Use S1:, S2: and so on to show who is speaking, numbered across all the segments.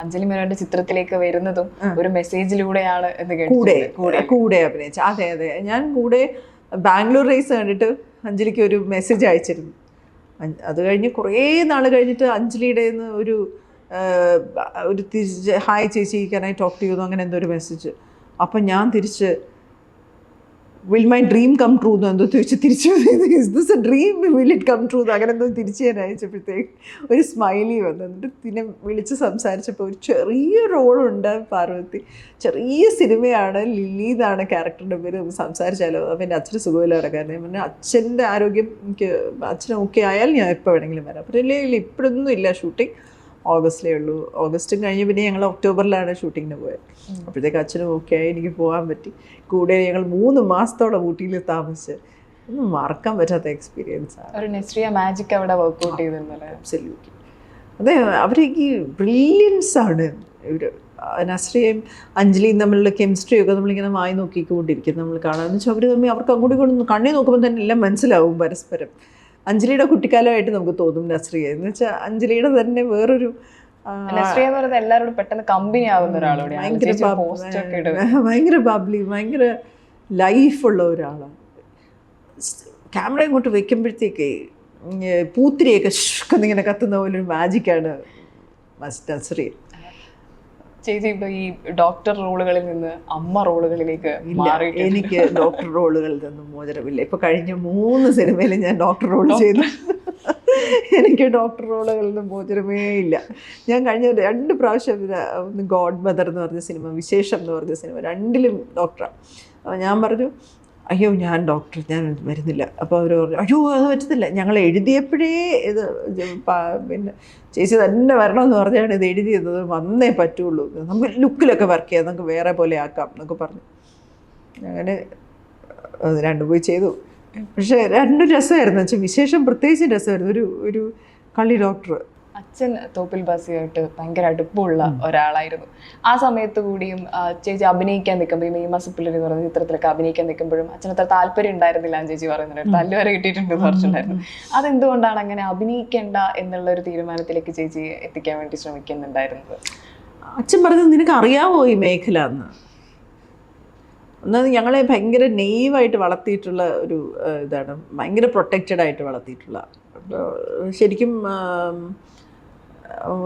S1: അഞ്ജലി മേനോന്റെ ചിത്രത്തിലേക്ക് വരുന്നതും ഒരു മെസ്സേജിലൂടെയാണ് എന്ന്
S2: കൂടെ അഭിനയിച്ച. അതെ അതെ, ഞാൻ കൂടെ ബാംഗ്ലൂർ റേസ് കണ്ടിട്ട് അഞ്ജലിക്ക് ഒരു മെസ്സേജ് അയച്ചിരുന്നു. അത് കഴിഞ്ഞ് കുറേ നാൾ കഴിഞ്ഞിട്ട് അഞ്ജലിയുടെ ഒരു തിരിച്ച് ഹായ് ചേച്ചി can I talk to you അങ്ങനെ എന്തോ ഒരു മെസ്സേജ്. അപ്പം ഞാൻ തിരിച്ച് will my dream come true എന്ന് എന്തോ ചോദിച്ചു തിരിച്ചു, is this a dream, will it come true അങ്ങനെ എന്തോ തിരിച്ച് ഞാൻ അയച്ചപ്പോഴത്തേക്ക് ഒരു സ്മൈലി വന്നു. എന്നിട്ട് പിന്നെ വിളിച്ച് സംസാരിച്ചപ്പോൾ ഒരു ചെറിയ റോളുണ്ട് പാർവതി, ചെറിയ സിനിമയാണ്, ലില്ലി എന്നാണ് ക്യാരക്ടറിൻ്റെ പേര്, സംസാരിച്ചാലോ. അപ്പം എൻ്റെ അച്ഛന് സുഖമില്ല കിടക്കാറ്. ഞാൻ പിന്നെ അച്ഛൻ്റെ ആരോഗ്യം എനിക്ക് അച്ഛന് ഓക്കെ ആയാൽ ഞാൻ എപ്പോൾ വേണമെങ്കിലും വരാം. അപ്പം ഇല്ല ഇപ്പോഴൊന്നും ഇല്ല, ഷൂട്ടിങ് ഓഗസ്റ്റിലേ ഉള്ളൂ. ഓഗസ്റ്റും കഴിഞ്ഞ് പിന്നെ ഞങ്ങൾ ഒക്ടോബറിലാണ് ഷൂട്ടിങ്ങിന് പോയത്. അപ്പോഴത്തേക്ക് അച്ഛനും ഓക്കെ ആയി, എനിക്ക് പോകാൻ പറ്റി. കൂടെ ഞങ്ങൾ 3 മാസത്തോളം ഊട്ടിയിൽ താമസിച്ച്, ഒന്നും മറക്കാൻ പറ്റാത്ത എക്സ്പീരിയൻസാണ്. അബ്സല്യൂട്ട്ലി. അതെ, അവർക്ക് ബ്രില്യൻസ് ആണ് ഇവർ. നസ്രിയയും അഞ്ജലിയും തമ്മിലുള്ള കെമിസ്ട്രിയൊക്കെ നമ്മളിങ്ങനെ വായി നോക്കിക്കൊണ്ടിരിക്കും നമ്മൾ കാണാമെന്ന് വെച്ചാൽ അവർ തമ്മിൽ അവർക്ക് അങ്ങോട്ടും ഇങ്ങോട്ടും കണ്ണി നോക്കുമ്പോൾ തന്നെ എല്ലാം മനസ്സിലാവും പരസ്പരം. അഞ്ജലിയുടെ കുട്ടിക്കാലമായിട്ട് നമുക്ക് തോന്നും നസ്രിയ എന്ന് വെച്ചാൽ അഞ്ജലിയുടെ തന്നെ വേറൊരു
S1: എല്ലാവരോടും പെട്ടെന്ന് കമ്പനി ആവുന്ന ഒരാളോട്,
S2: ഭയങ്കര ബബ്ലി, ഭയങ്കര ലൈഫുള്ള ഒരാളാണ്. ക്യാമറ ഇങ്ങോട്ട് വെക്കുമ്പോഴത്തേക്ക് പൂത്തിരിയൊക്കെ ഇങ്ങനെ കത്തുന്ന പോലൊരു മാജിക്കാണ് നസ്രിയ.
S1: ചേച്ചി ഇപ്പൊ ഈ ഡോക്ടർ റോളുകളിൽ നിന്ന് അമ്മ റോളുകളിലേക്ക്
S2: എനിക്ക് ഡോക്ടർ റോളുകളിൽ നിന്നും മോചനമില്ല. ഇപ്പൊ കഴിഞ്ഞ 3 സിനിമയിൽ ഞാൻ ഡോക്ടർ റോൾ ചെയ്തു. എനിക്ക് ഡോക്ടർ റോളുകളിൽ നിന്നും മോചനമേ ഇല്ല. ഞാൻ കഴിഞ്ഞ 2 പ്രാവശ്യം ഗോഡ് മദർ എന്ന് പറഞ്ഞ സിനിമ, വിശേഷം എന്ന് പറഞ്ഞ സിനിമ, 2ലും ഡോക്ടറാണ്. അപ്പോൾ ഞാൻ പറഞ്ഞു അയ്യോ ഞാൻ ഡോക്ടർ ഞാൻ വരുന്നില്ല. അപ്പോൾ അവർ പറഞ്ഞു അയ്യോ അത് പറ്റത്തില്ല, ഞങ്ങൾ എഴുതിയപ്പോഴേ ഇത് പിന്നെ ചേച്ചി തന്നെ വരണമെന്ന് പറഞ്ഞാണ് ഇത് എഴുതിയത്, വന്നേ പറ്റുള്ളൂ, നമുക്ക് ലുക്കിലൊക്കെ വർക്ക് ചെയ്യാം, നമുക്ക് വേറെ പോലെ ആക്കാം എന്നൊക്കെ പറഞ്ഞു. അങ്ങനെ 2 പോയി ചെയ്തു. പക്ഷേ 2 രസമായിരുന്നു. വെച്ചാൽ വിശേഷം പ്രത്യേകിച്ച് രസമായിരുന്നു. ഒരു കളി ഡോക്ടർ.
S1: അച്ഛൻ തോപ്പിൽ ബാസിയായിട്ട് ഭയങ്കര അടുപ്പമുള്ള ഒരാളായിരുന്നു. ആ സമയത്ത് കൂടിയും ചേച്ചി അഭിനയിക്കാൻ നിൽക്കുമ്പോൾ, ഈ മെയ് മാസപ്പിള്ളേർ എന്ന് പറയുന്ന ചിത്രത്തിലൊക്കെ അഭിനയിക്കാൻ നിൽക്കുമ്പോഴും അച്ഛന് അത്ര താല്പര്യം ഉണ്ടായിരുന്നില്ല എന്ന് ചേച്ചി പറയുന്നുണ്ട്. തല്ലുവരെ കിട്ടിയിട്ടുണ്ടെന്ന് പറഞ്ഞിട്ടുണ്ടായിരുന്നു. അതെന്തുകൊണ്ടാണ് അങ്ങനെ അഭിനയിക്കേണ്ട എന്നുള്ള ഒരു തീരുമാനത്തിലേക്ക് ചേച്ചി എത്തിക്കാൻ വേണ്ടി ശ്രമിക്കുന്നുണ്ടായിരുന്നത്?
S2: അച്ഛൻ പറഞ്ഞത് നിനക്ക് അറിയാമോ ഈ മേഖല എന്ന്. ഒന്നത് ഞങ്ങളെ ഭയങ്കര നെയ്വായിട്ട് വളർത്തിയിട്ടുള്ള ഒരു ഇതാണ്, ഭയങ്കര പ്രൊട്ടക്റ്റഡ് ആയിട്ട് വളർത്തിയിട്ടുള്ള. ശരിക്കും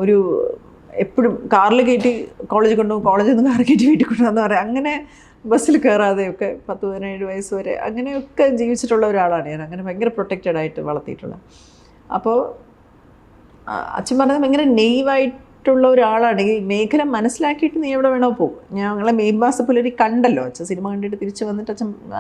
S2: ഒരു എപ്പോഴും കാറിൽ കയറ്റി കോളേജിൽ കൊണ്ടുപോകും, കോളേജിൽ നിന്ന് കാർ കയറ്റി വീട്ടിൽ കൊണ്ടുവന്ന് പറയാം, അങ്ങനെ ബസ്സിൽ കയറാതെയൊക്കെ 10-17 വയസ്സ് വരെ അങ്ങനെയൊക്കെ ജീവിച്ചിട്ടുള്ള ഒരാളാണ് ഞാൻ. അങ്ങനെ ഭയങ്കര പ്രൊട്ടക്റ്റഡ് ആയിട്ട് വളർത്തിയിട്ടുള്ള. അപ്പോൾ അച്ഛൻ പറഞ്ഞത് ഭയങ്കര നെയ്വായിട്ടുള്ള ഒരാളാണ്. ഈ മേഖല മനസ്സിലാക്കിയിട്ട് നീ എവിടെ വേണോ പോകും. ഞങ്ങളെ മെയ് മാസപ്പിള്ളേർ കണ്ടല്ലോ, അച്ഛൻ സിനിമ കണ്ടിട്ട് തിരിച്ച് വന്നിട്ട്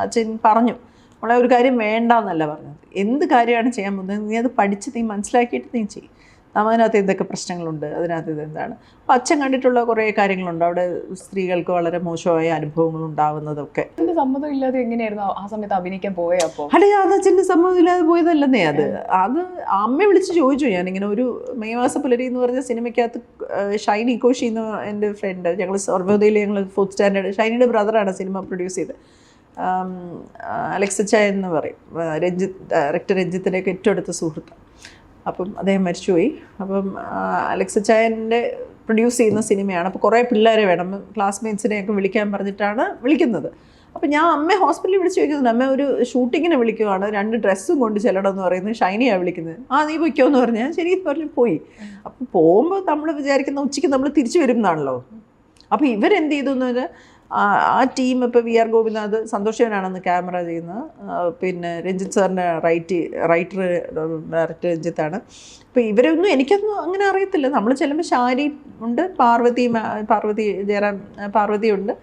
S2: അച്ഛൻ പറഞ്ഞു നമ്മളെ ഒരു കാര്യം വേണ്ടെന്നല്ല പറഞ്ഞത്, എന്ത് കാര്യമാണ് ചെയ്യാൻ പോകുന്നത് നീ അത് പഠിച്ച് നീ മനസ്സിലാക്കിയിട്ട് നീ ചെയ്യും. അതിനകത്ത് എന്തൊക്കെ പ്രശ്നങ്ങളുണ്ട്, അതിനകത്ത് ഇതെന്താണ്. അപ്പോൾ അച്ഛൻ കണ്ടിട്ടുള്ള കുറേ കാര്യങ്ങളുണ്ട്, അവിടെ സ്ത്രീകൾക്ക് വളരെ മോശമായ അനുഭവങ്ങൾ ഉണ്ടാവുന്നതൊക്കെ.
S1: എൻ്റെ സമ്മതം ഇല്ലാതെ എങ്ങനെയായിരുന്നു ആ സമയത്ത് അഭിനയിക്കാൻ പോയപ്പോൾ?
S2: അല്ലേ, അത് അച്ഛൻ്റെ സമ്മതം ഇല്ലാതെ പോയതല്ലെന്നേ. അത് അമ്മയെ വിളിച്ച് ചോദിച്ചു. ഞാനിങ്ങനെ ഒരു മെയ് മാസപ്പിള്ളേർ എന്ന് പറഞ്ഞ സിനിമയ്ക്കകത്ത് ഷൈനി കോശി എന്ന് എൻ്റെ ഫ്രണ്ട്, ഞങ്ങൾ സർവോദയയിൽ ഞങ്ങൾ 4th സ്റ്റാൻഡേർഡ്, ഷൈനിയുടെ ബ്രദറാണ് സിനിമ പ്രൊഡ്യൂസ് ചെയ്തത്, അലക്സ് ചായ എന്ന് പറയും, ഡയറക്ടർ രഞ്ജിത്തിൻ്റെയൊക്കെ ഏറ്റവും അടുത്ത സുഹൃത്താണ്. അപ്പം അദ്ദേഹം മരിച്ചുപോയി. അപ്പം അലക്സ് ചായൻ്റെ പ്രൊഡ്യൂസ് ചെയ്യുന്ന സിനിമയാണ്. അപ്പോൾ കുറേ പിള്ളേരെ വേണം, ക്ലാസ്മേറ്റ്സിനെയൊക്കെ വിളിക്കാൻ പറഞ്ഞിട്ടാണ് വിളിക്കുന്നത്. അപ്പോൾ ഞാൻ അമ്മയെ ഹോസ്പിറ്റലിൽ വിളിച്ച് ചോദിക്കുന്നുണ്ട്, അമ്മ ഒരു ഷൂട്ടിങ്ങിന് വിളിക്കുവാണ്, 2 ഡ്രസ്സും കൊണ്ട് ചെല്ലണമെന്ന് പറയുന്നത്, ഷൈനിയാണ് വിളിക്കുന്നത്. നീ പൊയ്ക്കോ എന്ന് പറഞ്ഞാൽ ശരി പറഞ്ഞ് പോയി. അപ്പോൾ പോകുമ്പോൾ നമ്മൾ വിചാരിക്കുന്ന ഉച്ചയ്ക്ക് നമ്മൾ തിരിച്ചു വരും എന്നാണല്ലോ. അപ്പോൾ ഇവരെന്ത് ചെയ്തു എന്ന് പറഞ്ഞാൽ ആ ടീം ഇപ്പോൾ VR ഗോപിനാഥ്, സന്തോഷവനാണെന്ന് ക്യാമറ ചെയ്യുന്നത്, പിന്നെ രഞ്ജിത്ത് സാറിൻ്റെ റൈറ്റർ ഡയറക്ടർ രഞ്ജിത്താണ്. അപ്പോൾ ഇവരൊന്നും എനിക്കൊന്നും അങ്ങനെ അറിയത്തില്ല. നമ്മൾ ചെല്ലുമ്പോൾ ഷാരി ഉണ്ട്, പാർവതി ജയറാം പാർവതിയുണ്ട്,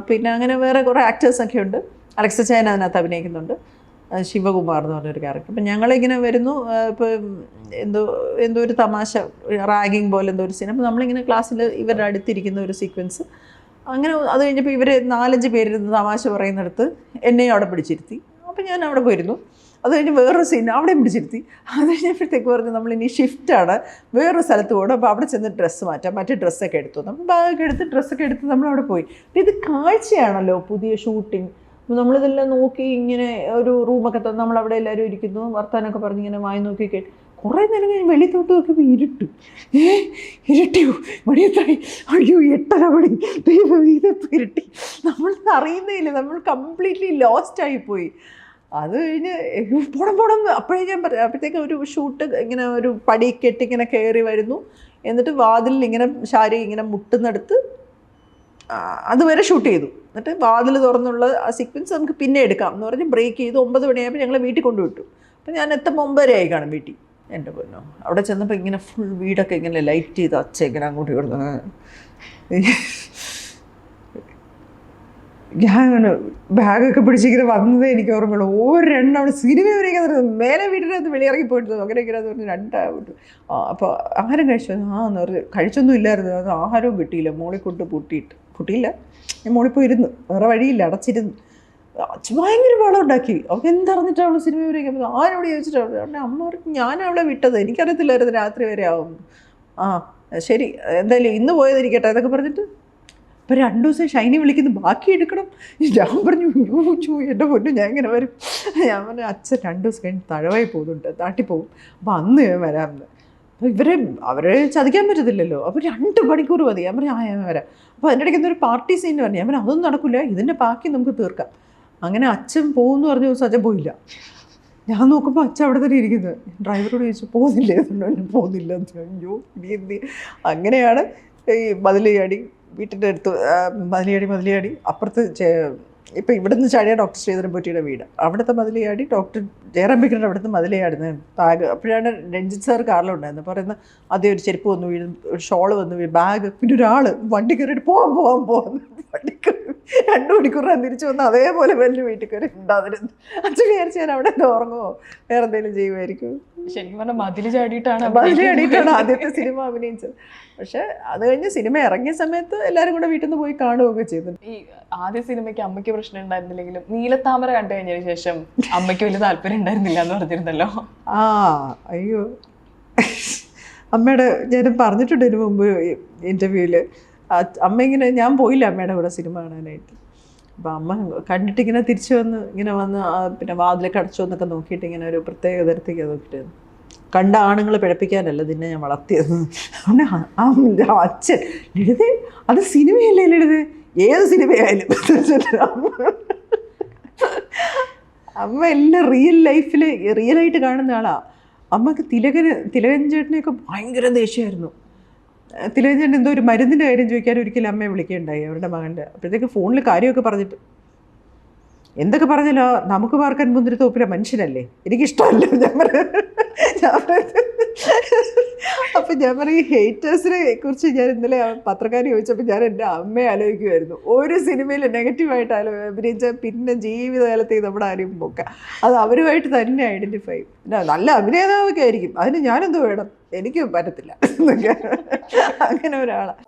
S2: പിന്നെ അങ്ങനെ വേറെ കുറേ ആക്ടേഴ്സൊക്കെ ഉണ്ട്. അലക്സ് ചായൻ അതിനകത്ത് അഭിനയിക്കുന്നുണ്ട്, ശിവകുമാർ എന്ന് പറഞ്ഞൊരു ക്യാരക്ടർ. അപ്പം ഞങ്ങളിങ്ങനെ വരുന്നു, ഇപ്പോൾ എന്തോ ഒരു തമാശ റാഗിങ് പോലെ എന്തോ ഒരു സീൻ. അപ്പോൾ നമ്മളിങ്ങനെ ക്ലാസ്സിൽ ഇവരുടെ അടുത്തിരിക്കുന്ന ഒരു സീക്വൻസ്. അങ്ങനെ അത് കഴിഞ്ഞപ്പോൾ ഇവർ 4-5 പേരിരുന്ന് തമാശ പറയുന്നിടത്ത് എന്നെയും അവിടെ പിടിച്ചിരുത്തി. അപ്പോൾ ഞാൻ അവിടെ പോയിരുന്നു. അത് കഴിഞ്ഞ് വേറൊരു സീൻ അവിടെയും പിടിച്ചിരുത്തി. അത് കഴിഞ്ഞപ്പോഴത്തേക്ക് പറഞ്ഞു നമ്മളിനി ഷിഫ്റ്റാണ്, വേറൊരു സ്ഥലത്ത് പോകണം, അപ്പോൾ അവിടെ ചെന്ന് ഡ്രസ്സ് മാറ്റാം, മറ്റേ ഡ്രസ്സൊക്കെ എടുത്തു. നമ്മൾ ബാഗൊക്കെ എടുത്ത് ഡ്രസ്സൊക്കെ എടുത്ത് നമ്മളവിടെ പോയി. അപ്പോൾ ഇത് കാഴ്ചയാണല്ലോ പുതിയ ഷൂട്ടിങ്. അപ്പോൾ നമ്മളിതെല്ലാം നോക്കി ഇങ്ങനെ ഒരു റൂമൊക്കെ തന്ന് നമ്മളവിടെ എല്ലാവരും ഇരിക്കുന്നു, വർത്താനമൊക്കെ പറഞ്ഞ് ഇങ്ങനെ വായി നോക്കി കേട്ട് കുറേ നേരം കഴിഞ്ഞ് വെളിയിൽ തൊട്ട് നോക്കിയപ്പോൾ ഇരുട്ട്. ഇരുട്ടിയോ, മണിയെത്തായി, അയ്യോ 8:30 മണി, ദൈവം ഇതെപ്പോൾ ഇരുട്ടി, നമ്മൾ അറിയുന്നേയില്ല, നമ്മൾ കംപ്ലീറ്റ്ലി ലോസ്റ്റ് ആയിപ്പോയി. അത് കഴിഞ്ഞ് പോണം അപ്പോഴേ ഞാൻ അപ്പോഴത്തേക്ക് ഒരു ഷൂട്ട് ഇങ്ങനെ ഒരു പടി കെട്ടി ഇങ്ങനെ കയറി വരുന്നു. എന്നിട്ട് വാതിലിൽ ഇങ്ങനെ ശാരി ഇങ്ങനെ മുട്ടുന്നെടുത്ത് അതുവരെ ഷൂട്ട് ചെയ്തു. എന്നിട്ട് വാതിൽ തുറന്നുള്ള ആ സീക്വൻസ് നമുക്ക് പിന്നെ എടുക്കാം എന്ന് പറഞ്ഞ് ബ്രേക്ക് ചെയ്ത് 9 മണിയായപ്പോൾ ഞങ്ങളെ വീട്ടിൽ കൊണ്ടുവിട്ടു. അപ്പോൾ ഞാൻ എത്തുമ്പോൾ 9:30 ആയി കാണും വീട്ടിൽ. എൻ്റെ പൊന്നോ, അവിടെ ചെന്നപ്പോൾ ഇങ്ങനെ ഫുൾ വീടൊക്കെ ഇങ്ങനെ ലൈറ്റ് ചെയ്ത് അച്ഛ ഇങ്ങനെ അങ്ങോട്ട് കൊടുത്തു. ഞാൻ ബാഗൊക്കെ പിടിച്ചിങ്ങനെ വന്നതേ എനിക്ക് ഓർമ്മയുള്ളൂ. ഒരെണ്ണം അവിടെ സിനിമ വരെയൊക്കെ മേലെ വീട്ടിനകത്ത് വെളിയിറങ്ങി പോയിട്ട് അങ്ങനെ ഇങ്ങനെ എന്ന് പറഞ്ഞ് 2 അപ്പോൾ ആഹാരം കഴിച്ചു. എന്ന് പറഞ്ഞ് കഴിച്ചൊന്നും ഇല്ലായിരുന്നു. അത് ആഹാരവും കിട്ടിയില്ല. മോളിൽ കൊണ്ട് പൊട്ടിയില്ല. ഞാൻ മോളിൽ പോയി ഇരുന്നു, വേറെ വഴിയില്ല, അടച്ചിരുന്നു. ഭയങ്കര വെള്ളം ഉണ്ടാക്കി. അവൾക്ക് എന്തറിഞ്ഞിട്ടാണ് അവൾ സിനിമ വരെയൊക്കെ ആരോട് ചോദിച്ചിട്ടാണ് അവിടെ അമ്മ പറഞ്ഞു ഞാൻ അവളെ വിട്ടത്, എനിക്കറിയത്തില്ലായിരുന്നു രാത്രി വരെ ആവും. ശരി എന്തായാലും ഇന്ന് പോയതിരിക്കട്ടെ എന്നൊക്കെ പറഞ്ഞിട്ട് അപ്പോൾ 2 ദിവസം ഷൈനി വിളിക്കുന്നു, ബാക്കി എടുക്കണം. ഞാൻ പറഞ്ഞു എൻ്റെ പൊന്നു ഞാൻ ഇങ്ങനെ വരും. ഞാൻ പറഞ്ഞു അച്ഛൻ 2 ദിവസം കഴിഞ്ഞ് തഴവായി പോകുന്നുണ്ട്, നാട്ടിൽ പോകും, അപ്പോൾ അന്ന് ഞാൻ വരാമെന്ന്. അപ്പോൾ അവരെ ചതിക്കാൻ പറ്റത്തില്ലല്ലോ. അപ്പോൾ 2 മണിക്കൂർ മതി. ഞാൻ പറഞ്ഞു ഞാൻ വരാം. അപ്പോൾ അതിൻ്റെ ഇടയ്ക്ക് എന്തൊരു പാർട്ടി സീൻ പറഞ്ഞു. ഞാൻ പറഞ്ഞു അതൊന്നും നടക്കില്ല, ഇതിൻ്റെ ബാക്കി നമുക്ക് തീർക്കാം. അങ്ങനെ അച്ഛൻ പോകുമെന്ന് പറഞ്ഞ ദിവസം അച്ഛൻ പോയില്ല. ഞാൻ നോക്കുമ്പോൾ അച്ഛൻ അവിടെ തന്നെ ഇരിക്കുന്നത്. ഡ്രൈവറോട് ചോദിച്ചു പോകുന്നില്ലേ, പോകുന്നില്ല. അയ്യോ ഇനി എന്ത്. അങ്ങനെയാണ് ഈ മതിലയാടി വീട്ടിൻ്റെ അടുത്ത് മതിലയാടി അപ്പുറത്ത് ഇപ്പം ഇവിടുന്ന് ചാടിയ ഡോക്ടർ ശ്രീധരൻപൊറ്റിയുടെ വീട്, അവിടുത്തെ മതിലയാടി ഡോക്ടർ ജയറാംബിക്കറിൻ്റെ അവിടുത്തെ മതിലയാടുന്നത് ബാഗ്. അപ്പോഴാണ് രഞ്ജിത്ത് സാർ കാറിലുണ്ടായിരുന്നത്. പറയുന്നത് ആദ്യം ഒരു ചെരുപ്പ് വന്നു വീഴും, ഒരു ഷോള് വന്നു വീഴും, ബാഗ്, പിന്നെ ഒരാൾ വണ്ടി കയറിയിട്ട് പോകാൻ വണ്ടി കയറി 2 മണിക്കൂറാണ് തിരിച്ചു വന്ന് അതേപോലെ വലിയ വീട്ടിൽ കയറി ഉണ്ടാകുന്നത്. അച്ഛൻ വിചാരിച്ച് ഞാൻ അവിടെ നിന്ന് ഉറങ്ങുമോ വേറെ എന്തെങ്കിലും ചെയ്യുമായിരിക്കും.
S1: ശരിക്കും പറഞ്ഞാൽ മതിൽ ചാടിയിട്ടാണ്
S2: ആദ്യത്തെ സിനിമ അഭിനയിച്ചത്. പക്ഷെ അത് കഴിഞ്ഞ് സിനിമ ഇറങ്ങിയ സമയത്ത് എല്ലാവരും കൂടെ വീട്ടിൽ നിന്ന് പോയി കാണുകയൊക്കെ ചെയ്തു.
S1: ഈ ആദ്യ സിനിമയ്ക്ക് അമ്മയ്ക്ക് പ്രശ്നം ഉണ്ടായിരുന്നില്ലെങ്കിലും നീലത്താമര കണ്ടു കഴിഞ്ഞതിന് ശേഷം അമ്മയ്ക്ക് വലിയ താല്പര്യം ഉണ്ടായിരുന്നില്ല എന്ന് പറഞ്ഞിരുന്നല്ലോ.
S2: അയ്യോ അമ്മയുടെ ഞാൻ പറഞ്ഞിട്ടുണ്ട് ഇതിനു മുമ്പ് ഇൻ്റർവ്യൂവിൽ. അമ്മ ഇങ്ങനെ ഞാൻ പോയില്ല അമ്മയുടെ കൂടെ സിനിമ കാണാനായിട്ട്. അപ്പം അമ്മ കണ്ടിട്ടിങ്ങനെ തിരിച്ചു വന്ന് പിന്നെ വാതിലൊക്കെ അടച്ചോ എന്നൊക്കെ നോക്കിയിട്ട് ഇങ്ങനെ ഒരു പ്രത്യേക തരത്തേക്ക് നോക്കിയിട്ടായിരുന്നു. കണ്ട ആണുങ്ങൾ പിഴപ്പിക്കാനല്ല നിന്നെ ഞാൻ വളർത്തിയത്. അതുകൊണ്ട് അച്ഛൻ ലളിതേ അത് സിനിമയല്ലേ ലളിതേ, ഏത് സിനിമയായാലും അമ്മ എല്ലാം റിയൽ ലൈഫിൽ റിയലായിട്ട് കാണുന്ന ആളാണ്. അമ്മക്ക് തിലകൻ ചേട്ടനെയൊക്കെ ഭയങ്കര ദേഷ്യമായിരുന്നു. തിലകൻ ചേട്ടൻ എന്തോ ഒരു മരുന്നിൻ്റെ കാര്യം ചോദിക്കാൻ ഒരിക്കലും അമ്മയെ വിളിക്കുകയുണ്ടായി അവരുടെ മകൻ്റെ. അപ്പോഴത്തേക്ക് ഫോണിൽ കാര്യമൊക്കെ പറഞ്ഞിട്ട് എന്തൊക്കെ പറഞ്ഞല്ലോ നമുക്ക് പാർക്കാൻ മുന്തിരി തോപ്പിലെ മനുഷ്യനല്ലേ, എനിക്കിഷ്ടമല്ല. അപ്പം ഞാൻ പറയും ഹേറ്റേഴ്സിനെ കുറിച്ച് ഞാൻ ഇന്നലെ പത്രക്കാരി ചോദിച്ചപ്പോൾ ഞാൻ എൻ്റെ അമ്മയെ ആലോചിക്കുമായിരുന്നു. ഒരു സിനിമയിൽ നെഗറ്റീവായിട്ട് അഭിനയിച്ചാൽ പിന്നെ ജീവിതകാലത്ത് നമ്മുടെ ആരെയും പോക്കാം, അത് അവരുമായിട്ട് തന്നെ ഐഡൻറ്റിഫൈ. നല്ല അഭിനേതാവൊക്കെ ആയിരിക്കും, അതിന് ഞാനെന്തോ വേണം, എനിക്ക് പറ്റത്തില്ല അങ്ങനെ ഒരാളാണ്.